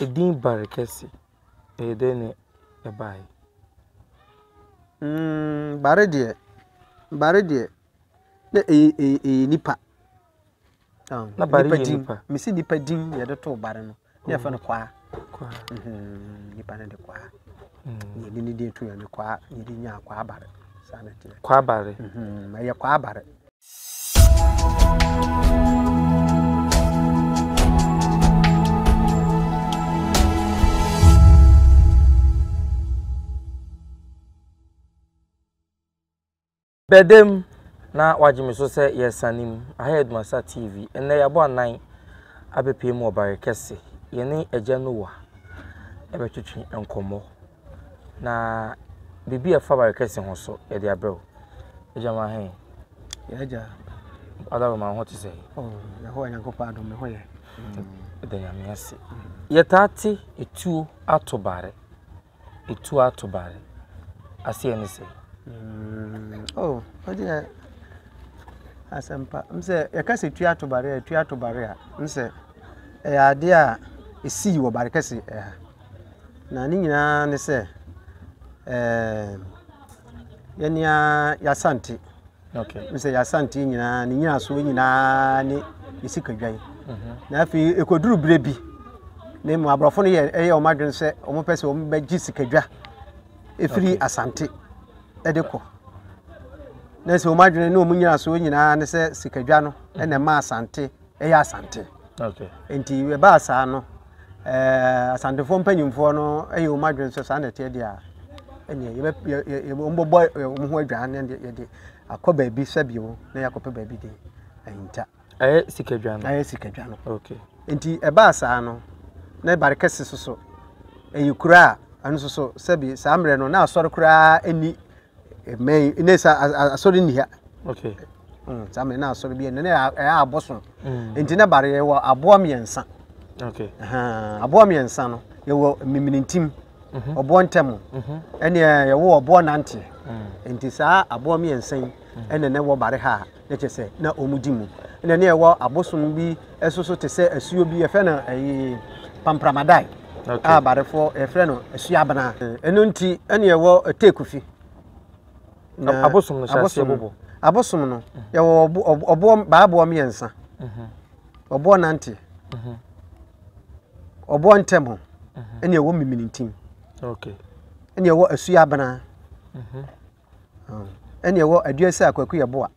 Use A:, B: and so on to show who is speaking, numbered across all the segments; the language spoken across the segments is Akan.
A: Edin Barekesi. Edene ebai.
B: Bare de na nipa.
A: Na bare nipa.
B: Me si nipa din ye de to bare no. Ye fa no kwa. Nipa na de kwa. Ye ni de to ye ne kwa, ye de nya kwa bare. Sa na te.
A: Kwa bare.
B: Ma ye kwa bare.
A: Bedem na wajimi so say yesanim ahead masa TV enne yabo anan abepe mu Barekesi yene eja nowa ebetwetwe enkomo na bibi afa Barekesi ho so ye de abrɛw eja ma hen
B: eja
A: adawo ma ho te say
B: ya ho Nyankopɔn adom me ho ye
A: de nyame ase yetati etu atobare ase ene say
B: oje asempa mse yakase tu atobare a mse ade a esi wo Barekesi na ni nyina ne se yenia yasante
A: okay
B: mse yasante nyina ni nyina so nyina ne esikadwan na afi ekoduru brebi ne mu abrofo no ye o madwen se o mo pese o mo bagi sikadwa efiri asante edeko na se o madwene no munyira so nyina ne se sikadwa no ene ma asante eya asante
A: okay
B: enti we ba asa no asante fo mpanyimfo no eya o madwene so sa na te dia ene ye mbobbo o ho adwa ne ye akoba bi sabio na yakopa ba bi de ayinta
A: sikadwa
B: no
A: okay
B: enti ba asa no na Barekesi so eyikura anu so sabi sa amre no na asori kura eni me inesa asori ni ha
A: okay
B: samre na asori bi ene na aboso enti na bare ye wo abo miensa
A: okay
B: abo miensa no ye wo miminintim obo ntem ene ye wo obo nante enti sa abo miensa ene ne wo bare ha ne chese na omudimu ene ne ye wo aboso bi esoso te se asuo bi ye fe na Pampramadai
A: okay
B: barefo e frɛ no asuabana eno nti ene ye wo tekufi
A: abosom no hyase bobo
B: abosom no ye wo obo baabo miensa obo nante obo ntem ene ye wo miminintim
A: okay
B: ene ye wo asuabana ene ye wo aduasa akwaku ye boa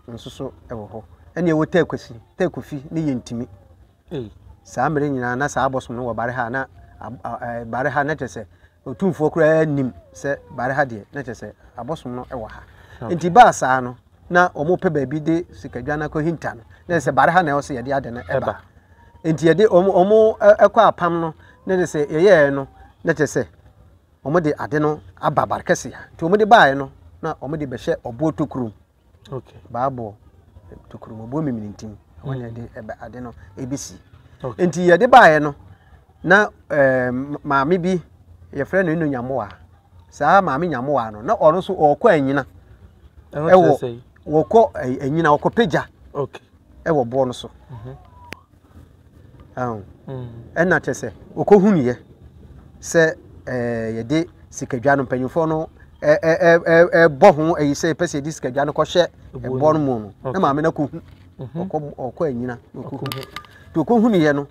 B: nsoso e wo ho ene ye wo tekufi ne yentimi sa mere nyina na sa abosom no wo bare ha na bare ha na tese otumfo kura nim se bare ha de na tese abosom no e wo ha enti ba sa no na omo pe ba bi de sikadwa na ko hinta no na se bare ha na e wo se ye de ade na eba enti ye de omo ekwa apam no na de se ye no na tese omo de ade no aba Barekesi ha ti omo de baaye no na omo de be hye obo tokurum
A: okay
B: baabo tokurum obo miminintim wona de ade no ebisi enti ye de baaye no na maami bi ye frɛ no inu nyamoa saa maami nyamoa no na ɔno so ɔkɔ anyina ɛwɔ wɔkɔ anyina ɔkɔ pagya
A: okay
B: ɛwɔ bo no so ɛna te sɛ ɔkɔ huniye sɛ ye de sikadwa no mpanyimfo no bɔ ho ayi sɛ pɛsɛ di sikadwa no kɔhwɛ ɛbɔ no mu no na maami na kɔ hu ɔkɔ anyina ɔkɔ hu to ko huniye no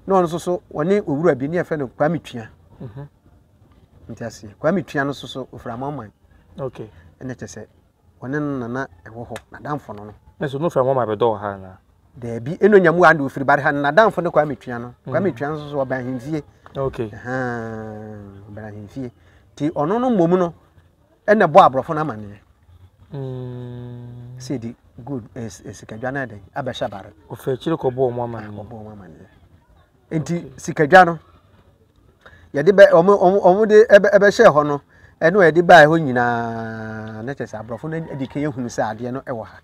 B: na ɔno so wɔne owura bi ne yɛfɛ no Kwame Tua ntiase Kwame Tua no so oframa man
A: okay
B: ene kyese wɔne nana ɛwɔ hɔ na damfo no
A: na so no oframa man bɛdɔ ha na
B: da bi eno nyamu ande ofiri bare ha na damfo ne Kwame Tua no Kwame Tua no so ɔban hemfie
A: okay
B: ɔban hemfie ti ɔno no mmom no ene bɔ abrɔfo na amane say di good sikadwa na den abɛhya bare
A: ofa chire ko bɔ mo amane
B: enti sikadwa no ye de omo de ɛbɛhye hɔ no ɛno ye de bae hɔ nyina na kyese abrɔfo na adike ye hunu sɛ ade no ɛwɔ ha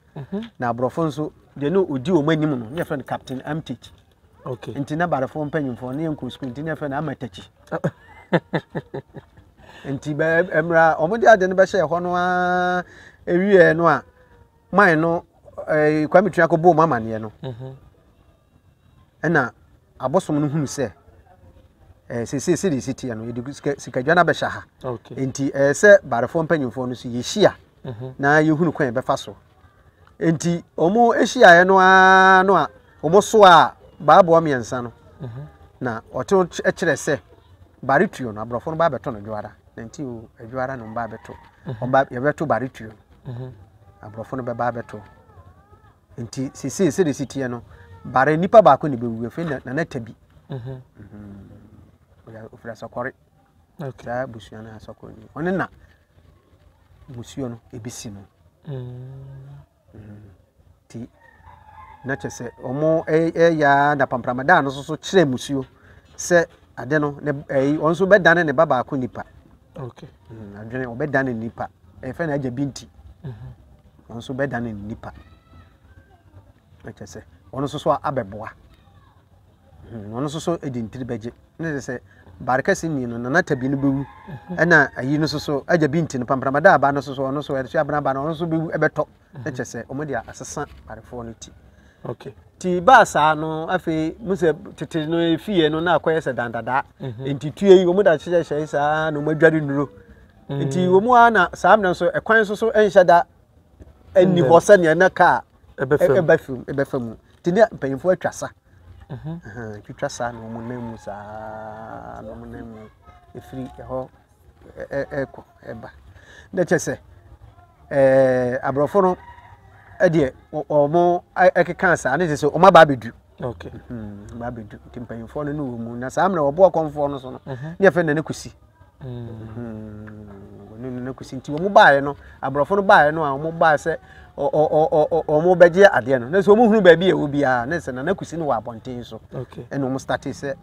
B: na abrɔfo nso de no odi o manim no ne friend Captain Amtich
A: okay
B: enti na barefo mpanyimfo ne enko school enti ne friend Amatachi enti ba emra omo de ade no bɛhye hɔ no a ewie no a man no Kwame Tua ko bo mama ne no ɛna abosom no hunu sɛ se de city no yedi sikadwa na be hya ha
A: okay
B: enti se barefo mpanyimfo no so ye hia na yehunu kwan be fa so enti omo ehia ye no a no a omo so a baabo miensa no na oto ekire se barituo no abrofo no ba beto no dwara enti o adwara no ba beto omba ye beto barituo abrofo no be ba beto enti se de city no bare nipa ba ko ne be wu fe na tabi ya ofra sokore okay da busuo na sokore ni one na busuo no ebisi no ti na chese omo ya na pampramada no so kire musuo se ade no ne onso be dane ne baba ko nipa
A: okay
B: adwene obe dane nipa fe na aja binti onso be dane nipa na chese ono so abeboa ono so edintiri beje ne se barkasi ni no na tabi no bewu na ayi no so aja binti no pampramada aba no so ono so e abana aba no ono so bewu ebeto na chese omo dia asesa barefo no ti
A: okay
B: ti basa no afi muse tete no efie no na akoye se dandada enti tue yi omo da hye saa no madware nuro enti omo ana saa mna so ekwan so enhye da ani ho se ne na ka ebefam ti ne mpanyimfo atwasa twasa no omo namu saa no omo namu efiri ho eko eba na chese abrofo no ade omo ekeka saa ne se omo ba bedu
A: okay
B: ba bedu timpanyimfo no no mu na saa mna obo akonfo no so no ne fe na kusi ne kusi nti omo baaye no abrofo no baaye no a omo baa se omo beje ade no na so omo hunu ba bi e wo bia na se na kusi no wa abonten so
A: okay
B: eno omo start se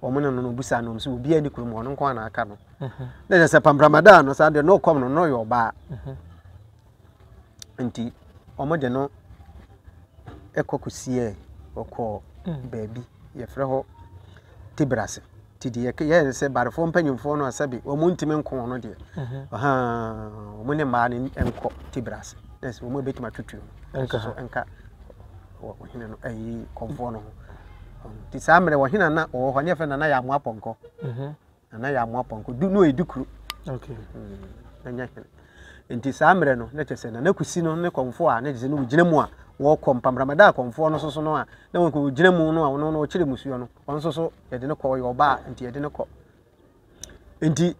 B: omo no busa no so obi ani kurum ono nko na aka no na se pampramada no sa de no kom no yo ba nti omo de no ekokusie okọ baby ye frɛ ho tibrase tidi ye se barefo mpanyimfo no asabi omo ntime nko no de omo ne ma ne enko tibrase nes omo betima tutu so enka wo hina no ayi komfo no ti samre wo hina na wo ho ne fe na ya mo aponko na ya mo aponko du no edukuru
A: okay
B: anya hina enti samre no na chese na kusi no ne komfo a na chese no gina mu a wo kom pampramada komfo no so no a na wo ko gina mu no a no no kire musuo no on so ye de ne ko yo ba enti ye de ne ko enti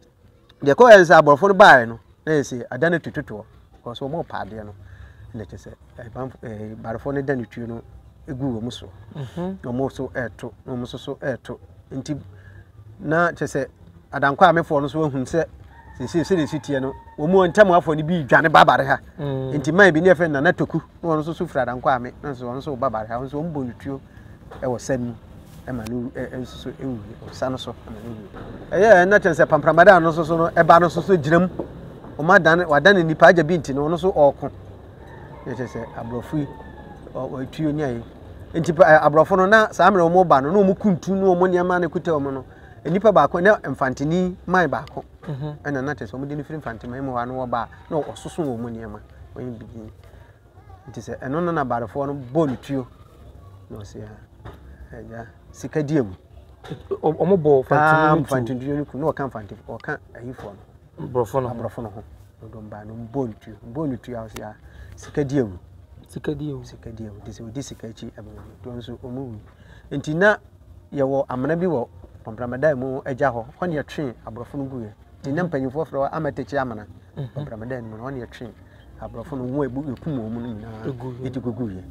B: de ko ensa aborfo no bae no na yesi adane tututo ko so mo paade no na chese barfo ne dane tuo no egu wo muso no mo so eto no mo so eto enti na chese adankwa amefo no so ahun se se sitie no omo ntam afo ni bi dwane babare ha enti man bi ne fe na toku no no so fura adankwa ame na so so babare ha so mbo nutuo e wo sanu e ma no so ewu sanu so na chese pampramada no so no e ba no so ginam o ma dan wadane nipa aja binti no so okon ye chese abrofu o tuo ni ayi enti abrofo no na saa mre omo ba no no mu kuntu no omo niama na kuta omo no enipa ba ko na mfantini man ba ko ena na chese omo de ni firi mfantini mo wa no ba na ososo omo niama oyin bigin enti se eno no na barefo no bolu tuo no se ya sikadiemu
A: omo bo
B: mfantini no ku no kan mfantini o kan ayifo no
A: abrofo no
B: ho do mba no bolu tuo awse ya sikadiemu dise odi sikachi abon to nso omu enti na ye wo amana bi wo pampramada mu agya ho ne ye twen abrofo no guye enti na mpanyifo fro amatechi amana pampramada mu ne ye twen abrofo no wo ebu ekum omu no nyina eti guguye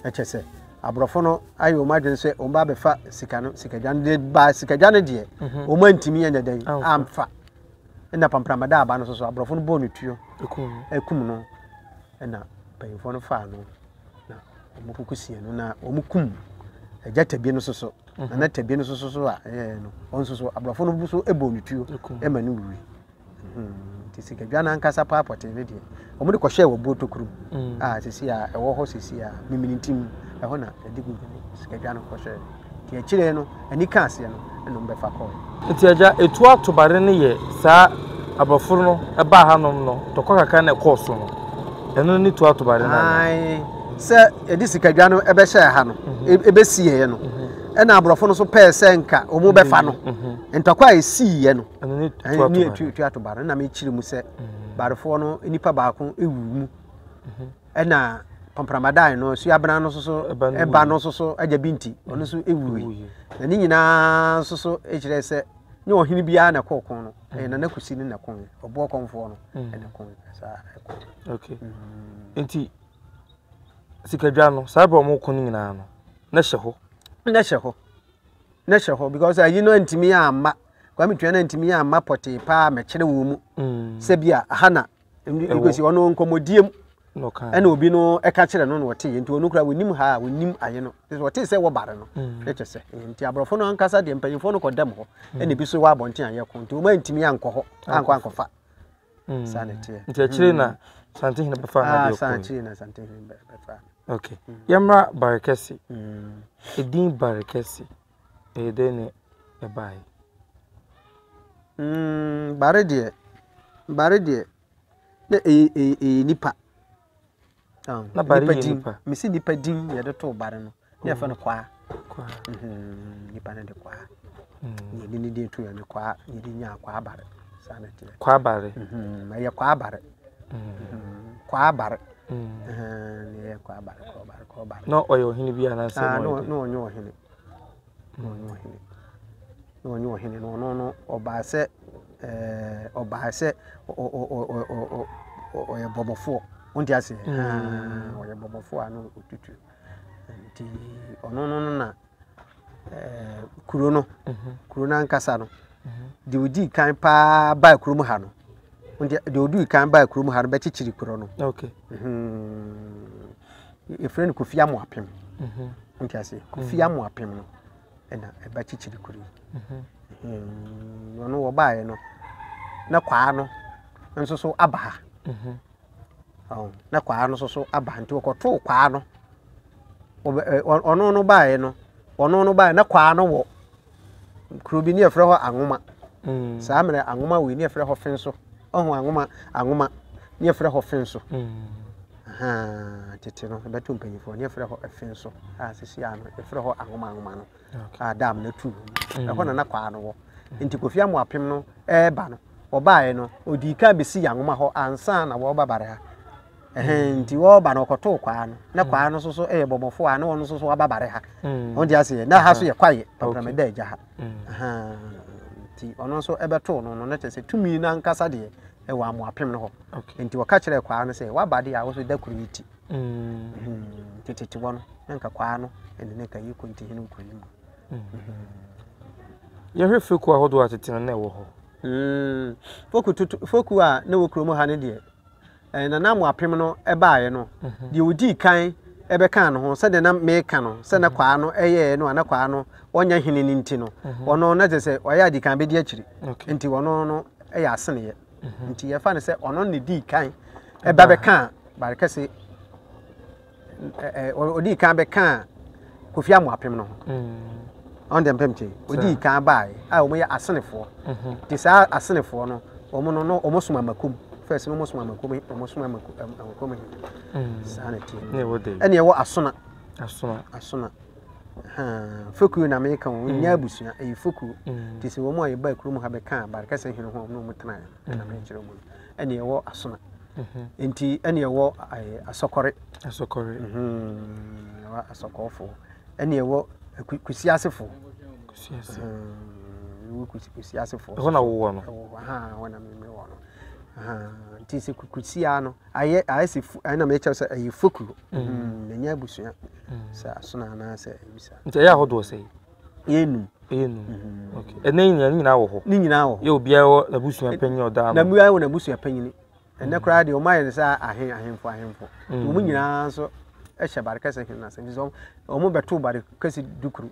B: echese abrofo no ayo madwen se o ba befa sika no sikagyan de ba sikagyan de o mantimi enya dan amfa na pampramada aba no so abrofo no bo no tuo ekum no na payifo no fa no na omo kukusie no na omo kum agya tabie no so na tabie no so a no onso so abrofo no buso ebo nutuo e ma no wuwi ti sikadwa na nkasa papote ne de omo de kohye wo botokuru sisi a ewo ho sisi a miminitim e ho na edigu sikadwa no kohye ti akire no ani kaase no no mbefa ko
A: ti agya etu atobare ne ye saa abrofo no e ba hanom no tokokaka na course no eno ni tu atobare na
B: ai se edi sikadwa no ebe hye ha no ebe sie ye no na abrofo no so pɛ senka omo be fa no ntokwa esi ye no ni tu atobare na me chiri mu se barefo no nipa baako ewu mu na Pampramadan no su abana no so eba no so agya binti ono so ewu na ni nyina so ekire se nye ohini bia na kokon no na nakusi ni na kon obo konfo no na kon sa
A: okay enti sikadwa no sa bro mo kon nyina no na hye ho because ayi no ntimi amma kwa mitwa na ntimi amma pote pa mekere wo mu se bia hana because ono nkomodiem no kan ena obi no eka kire no wote enti onu kura wonim ha wonim aye no wote se wo bare no leche se enti abrofo no ankasa de mpanyifo no kodam ho ena bi so wa bonten aye ko enti o ma ntimi anko ho ankofa sanete enti akire na santin na befa na de ko
B: santin na santin befa
A: okay yamra barekesi edin barekesi edene ebai
B: bare de na nipa
A: na bare nipa
B: misi nipa din ye de to bare no ne fa no kwa nipa ne de kwa ni de to ye ne kwa ni de nya kwa bare sanete
A: kwa bare
B: ye kwa bare kwa bare ne kwa bare
A: no oyo hini bia na se
B: no onyo hini no oba se oye bobofo onti ase oye bobofo anu otutu nti ono na kuro no ankasa no de odi kan pa ba kuro mu ha no onti de odi kan ba kuro mu ha no be chichiri kuro no
A: okay
B: e friend Kofi Amoapem onti ase Kofi Amoapem no ena e ba chichiri kuro ono wo baaye no na kwa no nso so aba na kwa no so aba nti okoto kwa no ono no baaye no ono no baaye na kwa no wo kuro bi ne efre ho anwoma saa mere anwoma we ne efre ho fenso ohu anwoma ne efre ho fenso tete no beto mpanyifo ne efre ho fenso sisi ano efre ho anwoma no adam na tu ho na kwa no wo nti Kofi Amoapem no eba no obaaye no odi ka besi yanwoma ho ansa na wo babare ha nti wo ba no koto kwa no na kwa no so bobofo a na wono so babare ha ondi ase na ha so ye kwaye Pampramadan agya ha nti ono so ebeto no na tese tumi na nkasa de wa Amoapem no ho nti wo ka kire kwa no se wa bade a wo so da kuriti tete wono nka kwa no ene ka yi kunti hinu kunyi
A: ye hwe feku ahodo atete na ewo ho
B: foku a na wo kromo ha ne de na Amoapem no ebaaye no de odi kan ebe kan no ho se de na me kan no se na kwa no eye no na kwa no onya hene ni nti no ono na je se oya di kan be di akiri nti ono no eya asene ye nti ye fa ne se ono ne di kan eba be kan barekese odi kan be kan Kofi Amoapem no on dem pemche odi kan baaye a omo ye asenefo ti sa asenefo no omo suma makum first no omo suma makum sanity
A: ne wode
B: ene ye wo asona foku na me kan nya abusua e foku ti se wo mo aye ba kurum ha be kan ba kase hene ho no mutana na me kire mu ene ye wo asona enti ene ye wo asokore asokofo ene ye wo kusiasefo kusiasefo
A: ho na wo no
B: wana me wo no ti se kusia no aye asifu na me kire se aye foku na nya abusua sa asona na se bisa
A: nti ya hodo se
B: yenu
A: okay ene nyina wo ho
B: ni nyina wo
A: ye obia wo abusua panyin oda
B: na muya wo na abusua panyin ene kra de o maye sa ahemfo mu nyina so ehye barekase hin na se bizo omo beto barekase dukuru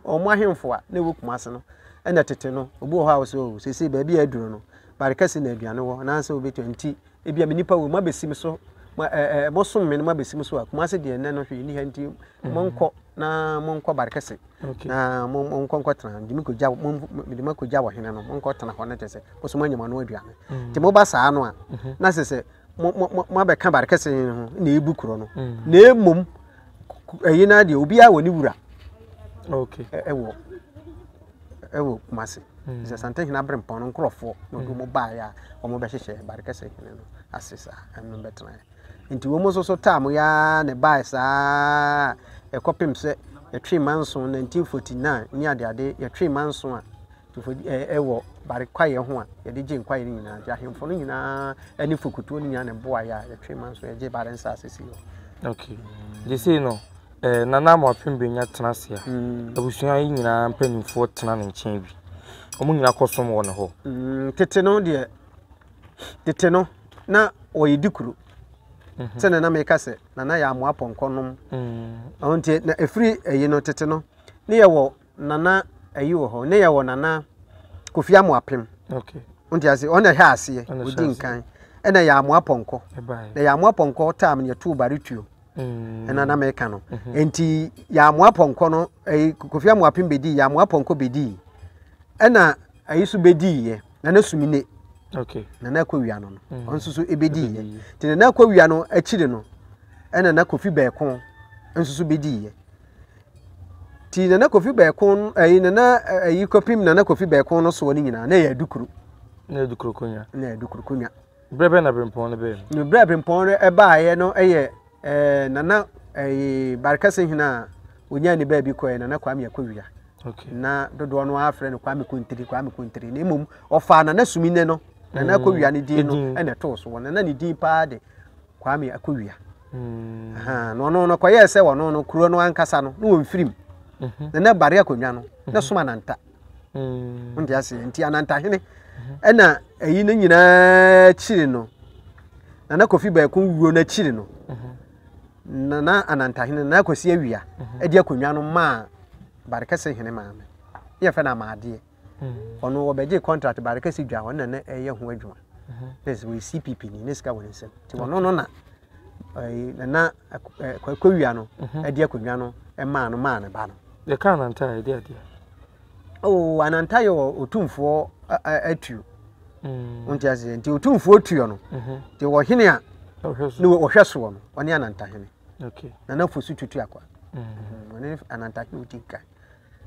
B: omo ahemfo a na wokuma ase no ene tete no obu ho a so sese ba bia aduro no barekase na aduane wo na se obeto nti ebia menipa wo mabesim so mosom me no mabesim so akuma ase de ene no hwe ni ha nti monko barekase na monko tana ndimi ko gya ndimi ko gya wo hene no monko tana ho na tese oso manyama no aduane nti mo ba saa no a na sese mo be kan barekase ho na ebukuro no na emom eyina de obi a woni wura
A: Okay.
B: Ewo kumase. Ze sante hina brempon no nkrofo no do mo ba ya o mo be hyehyɛ bare kase hene no asesa enu betena. Nti wo mo so tam ya ne ba saa ekopem se yɛtwe manso 1949 ni ade yɛtwe manso a ewo bare kwaye ho a yɛde gye kwaye ni nyina gye ahemfo no nyina ani fokutuo ni nyina ne boa ya yɛtwe manso yɛgye bare nsa asesi yo.
A: Okay. They say no nana mo apembe nya tenasia abusua yi nyina mpanimfo tena ne nkyɛn bi omo nyina kɔsom wɔ ne ho
B: tete no na oyidikuru sene na meka se nana ya mo aponkonom ontie na efiri eyi no tete no ne ye wo nana ayi wo ho ne ye wo nana Kofi Amoapem.
A: Okay.
B: Ontie ase ona hɛ ase odi nkan ena ya mo aponko na ya mo aponko tam ne tu baretuo ena na meka no enti ya mo aponko no Kofi Amoapem bedi ya mo aponko bedi ena ayi su bedi ye na na sumine.
A: Okay.
B: Na akɔwia no onsusu ebedi ye ti na akɔwia no akire no ena na Kofi Beeko onsusu bedi ye ti na Kofi Beeko na kopim na Kofi Beeko no so ni nyina na ya dukuru konya
A: brebe na brempon no be
B: no brempon no eba ye no nana barkase hina onya ni ba bi koye na Kwame akɔwia.
A: Okay.
B: Na dodo no afre no Kwame Kontiri na emom ofa na sumine no na akɔwia ne din no ene to so na ne din pa de Kwame akɔwia. No koye se wono no kuro no ankasa no no wonfirim na bare akɔnwa no na soma nanta ndi ase nti ananta hene ena eyi no nyina chiri no na Kofi Beeko wuo na chiri no na ananta hene na akosi awia edi akɔnwa no ma bare kase hene maame ye fe na maade ono obeje contract bare kase dwa wona na eye ho adwuma this we CPP ni neska won nsem ti wono no na na akɔwia no edi akɔnwa no ma no ma ne ba no
A: the can ananta ide ade
B: ananta yo otumfo atu onti ase nti otumfo tuyo no ti wo hene a ni wo hweso no oni ananta hene.
A: Okay.
B: Na fosu tutu akwa oni ananta hene utika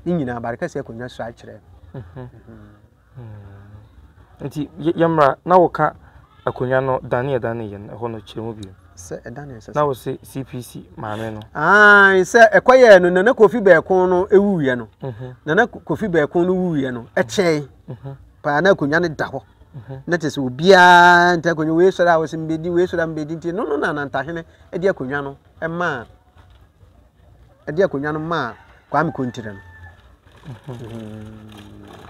B: ni nyina bare kase akɔnwa so a kyerɛ
A: nti yamra na wo ka akɔnwa no dane ye ho no kyerɛ mu bi
B: se edane se
A: na wo se CPC maame no
B: se ekoye no na Kofi Beeko no ewuye no na Kofi Beeko no wuye no ekyɛ pa na akɔnwa ne da ho na tese obia nta akɔnwa we sora wo simbedi we sora mbedi nti no na nantahene edi akɔnwa no ma Kwame Kontiri no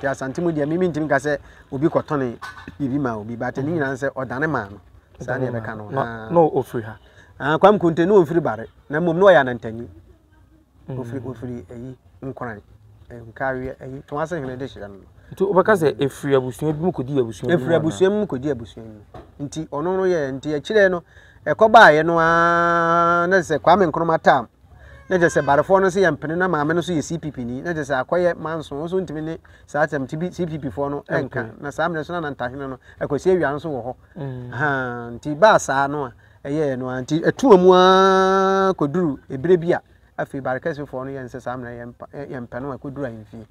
B: ya santimu dia mimi ntimi ka se obi kotone bibi ma obi ba te ni nyina se odane ma no sa ne be ka no
A: no ofiri ha
B: Kwame Kontiri no ofiri bare na mom no ya nantani ofiri eyi nkran nkawe eyi to ase hene de hye no
A: nti obeka se efiri abusua bi mu kodi abusua
B: efiri abusua mu kodi abusua nti ono no ye nti akire no ekoba ye no na se Kwame Nkrumah tam na jese barefo no se yempene na maame no so ye CPP ni na jese akoye manso so ntimi ne saa tem CPP fo no enka na saa mene so na ntahene no akosi awia no so wo ho nti ba saa no a eye no nti etuamu a koduru ebire bi a afi barekase fo no yense saa mene yempene no akoduru anfi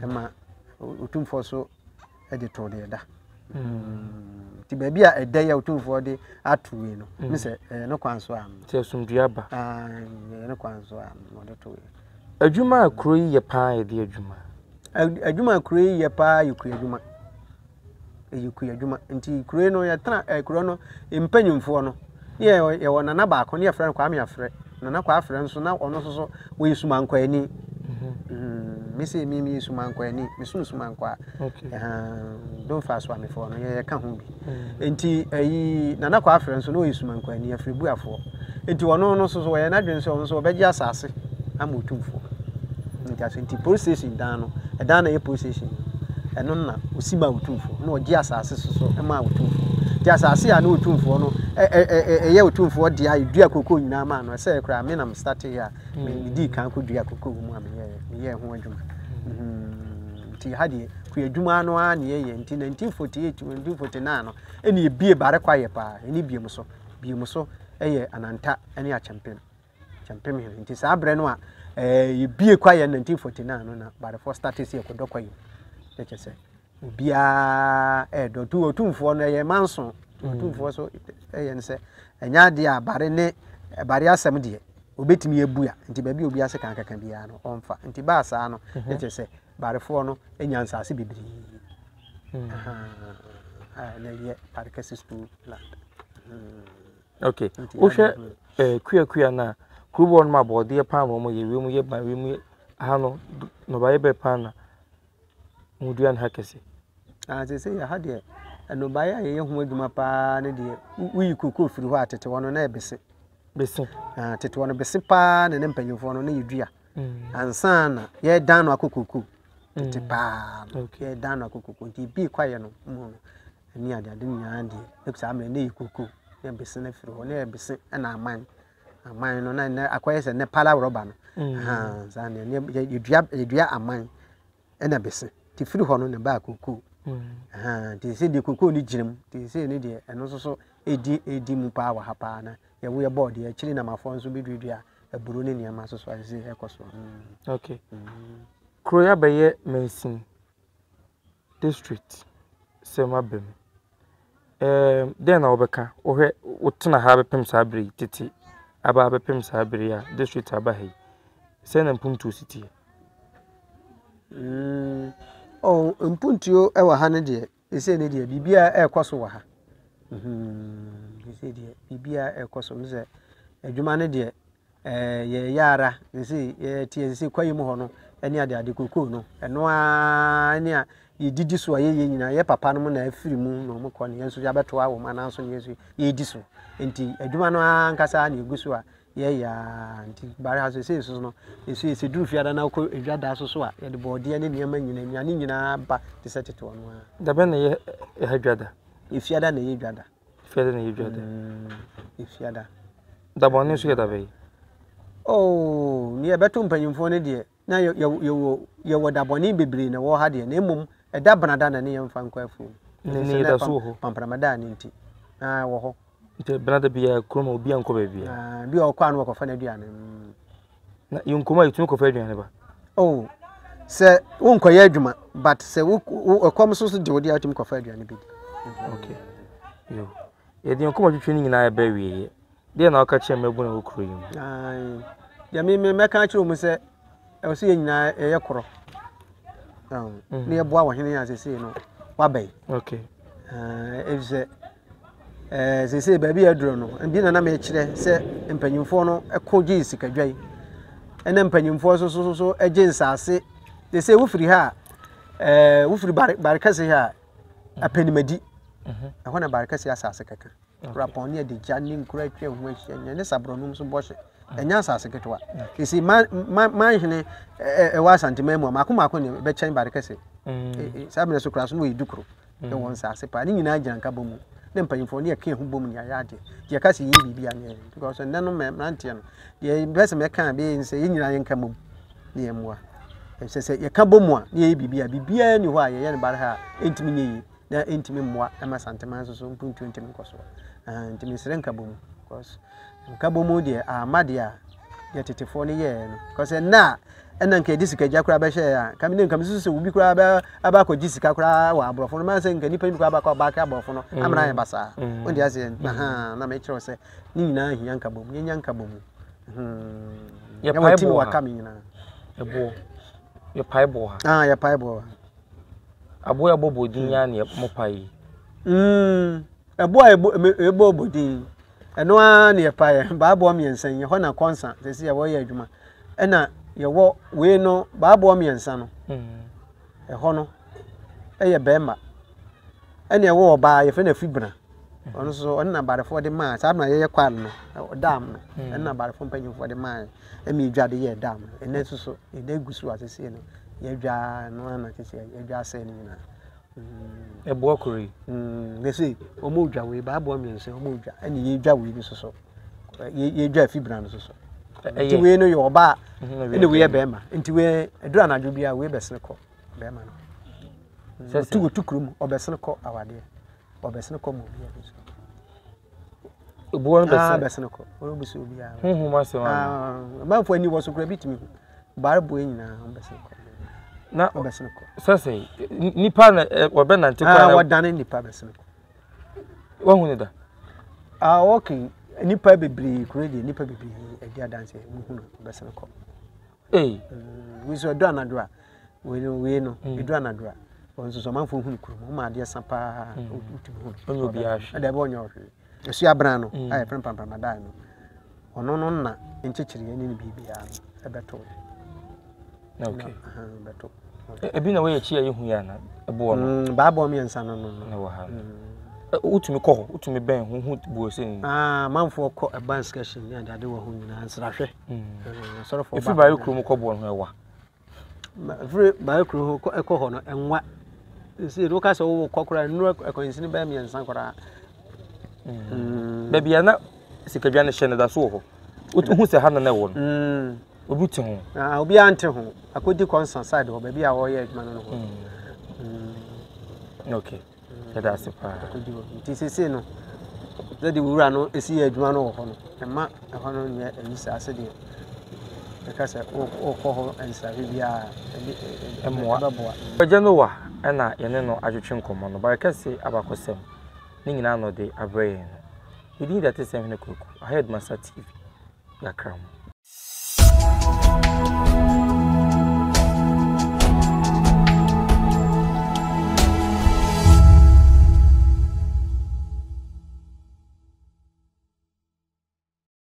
B: ema otumfo so edi to de da ti baby a eda ya otumfo de atuwe no me se no kwanso am
A: ti asumdua ba
B: no kwanso am no de to
A: adwuma akro yi ye pa ye de
B: adwuma akro yi ye pa yiku adwuma nti kro no ya tana kro no empanyumfo no ye wona na ba ko ne frɛ Kwame afrɛ na kwa afrɛ nso na ono so wo yisuma nkwani misi mimi sumankwani misu sumankwa don't fast one for no ye ka ho bi enti ayi nana kwa afre nso no yisumankwani afrebu afo enti wono no so ye na dwen so so obeji asase amotumfo nti aso enti police station dan no dan na ye police station eno na osiba otumfo na oji asase so ma otumfo ti asase ya na otumfo no ye otumfo dia idua kokko nyina ma no se kra me na m start here me di kan ko dua kokko mu am ye ho adwuma ti hade ku adwuma no a ne ye nti 1948 1949 no ene ye bie bare kwaye pa ene bie mu so eye ananta ene a champion champemi nti saa abrɛ no a yebie kwa yɛ 1949 no na barefo start si ekodɔ kwa yi kyɛ sɛ obia do otumfo no yɛ manso otumfo so yɛ ne sɛ enya de a bare ne bare asɛm de obetimi ebua nti ba bi obi ase kan kaka bia no ɔmfa nti ba saa no kyɛ sɛ barefo no enya nsase bibiri na yɛ parkesi school land
A: okay wohwɛ kuya na kubo no ma bode pa mo ye we mu ye ba we mu ha no no ba ye be pa na muduan hakese
B: se ya ha de no ba ya ye ho adwuma pa ne de uyi koko firi ho atete wono na ebese tete wono bese pa ne mpanyimfo no na yedua ansa na ye dan no akokoko tete pa ye dan no akokoko nti bi kwaye no mu ani ade nya de eksa amre na yikoko ye bese na firi ho na ebese na aman no na akoye se ne pala roba no za ne yedua aman na bese ti firi ho no ne ba akoko ti se de koko ni girim ti se ne de eno so edi mu pa wa ha pa na ye wo ye board ye chiri na mafo nso bedudua aburo ne niam so ase ekoso
A: okay kroya beye Mensin district sema bem den na obeka ohwe wotena ha bepem sabri titi aba bepem sabri ya district aba he se na mpuntu city
B: mpuntuo ewa ha ne de ese ne de bibia ekoso wa ha ese de bibia ekoso mze adwuma ne de ye yara ese ye tie ese kwayim ho no ene ade koko no eno a ne a ye didi so ye nyina ye papa no na afiri mu no mo kɔ ne yenso ya beto awo mana so yesu ye di so enti adwuma no ankasa na eguso a ye ya nti bare ha so ese no ese duru fiada na ko edwada so a ye de bode ne niam nyina nyina ba te setete wono a
A: da ben na ye hadwada
B: efiada na ye dwada efiada
A: da bonni so ye da be
B: ni e beto mpanyimfo ne de na ye wo da bonni bebre na wo ha de na emom eda banada na ne yemfa nkwafu
A: ne da so ho
B: pampramada ne nti wo ho
A: nti banada bia kroma obi anko ba bia
B: bi o kwa no ko fa na aduane
A: na yonkoma yitun ko fa aduane ba
B: se wonko ye adwuma but se wo kom so de wodi atum ko fa aduane bi
A: okay yo ye de yonkoma twetwe ni nyina ya ba wiye de na aka che mabu na okuro yim
B: ya me ka kire mu se e so ye nyina ye koro ne ye boa wo hene ya sese no wa bai
A: okay
B: efse sese ba bi aduro no bi na me kire se mpanyimfo no ekogi sikadwai ene mpanyimfo so eje nsase sese wo firi ha wo firi barkase ha apenimadi ho na barkase asase kaka rapon ne de jani nkura twa ho ahia ne sabronum so bɔhye enya asase ketwa sese man hene wa santema mu makoma ne be chen barkase sabne so kura so no yidukuro e won sase pa ni nyina agyan ka bomu ne mpanyimfo ne yɛka ho bomu ne ayade ye ka se yi bibia ne because nne no mrantie no ye bese me ka be nse yi nyina yenka mom ne yemwa sese ye ka bomu a ne yi bibia ni ho a ye ne bare ha entimi nyi na entimi mmoa ama santema so mpuntu entimi nkoso entimi sere nka bomu because nka bomu de amade a ye tetefo ne ye no because na ena nka disika gya kura be hye ya kamine nka misusu ubi kura ba aba ko disika kura wa abrofo no ma se nka nipa ni kura ba ko ba ka abrofo no amana ya basa ondi ase na me kire se ni nyina ahia nka bomu nyanya nka bomu
A: ye paibo
B: wa kam nyina
A: ebo ye paibo ha
B: ye paibo
A: abo ya bobo din ya ne mo pai
B: ebo bodin eno a ne pai ba abo miensan ye ho na konsa sesi ye wo ye adwuma ena ye wo we no ba abo miensa no ho no ye bema ena ye wo ba ye fe na fibra ono so ono na barefo de ma sa na ye kwal no dam no ena barefo mpanyimfo de ma emi dwade ye dam ena so ena gusu asese no ye dwa no na tese ye dwa se ni na
A: ebo akuri
B: nesi omo dwa we ba abo miensa omo dwa ena ye dwa we bi so ye dwa fibra no so nti we no yo ba ena we ye bema nti we edura na dwo bia we besene ko bema no tu tukrum obesene ko awade obesene ko mo bia so
A: ebuo no
B: ah besene ko o busu obi a
A: honhom asem
B: ah manfo ani wo so kura bitimi bare bo nyina besene ko
A: na
B: besene ko
A: sase nipa na obe nante kwa na
B: wadane nipa besene ko
A: wahu ne da
B: ah okay nipa bebri kura de nipa bebri edi adanse hu no besene ko we so do anadro a we no edu anadro a wonso so manfo hu kuro mo ma de sapa utumi hu
A: onyo bi ahwe
B: da be onyo hwe esu abran no aye frem pam da no ono no na nchechiri ani ni bibia no ebeto
A: okay
B: beto
A: ebi na we chi ayi hu ya na ebo no
B: ba bo mi ensa no
A: na wo ha utumi kɔ hɔ utumi bɛn hu buo sen
B: manfo kɔ ban sketching ni ade wo hu nyina nsrahwɛ sɔrɔ fo ba
A: ifi ba yekuru mu kɔ bo no ɛwa
B: free ba yekuru ho kɔ hɔ no enwa si do ka sɛ wo kɔkora nuru akɔnsini ba mi ensa kora
A: ba bia na sikadwa ne hyɛ ne da so hɔ hu sɛ ha na ɛwɔ no obi te ho
B: obi ante ho akodi concern side hɔ ba bia wo yɛ adwuma no ho
A: okay that's pa
B: ti sese no zedi wura no esi adwuma no ho no ema ho no nye enisa ase de e ka se o ko ho ensa bia
A: emoa baje no wa na yene no adwetwe nkomo no ba ka se abakosem ni nyina no de abraye no yidi that is hene kuku ahead master tv yakram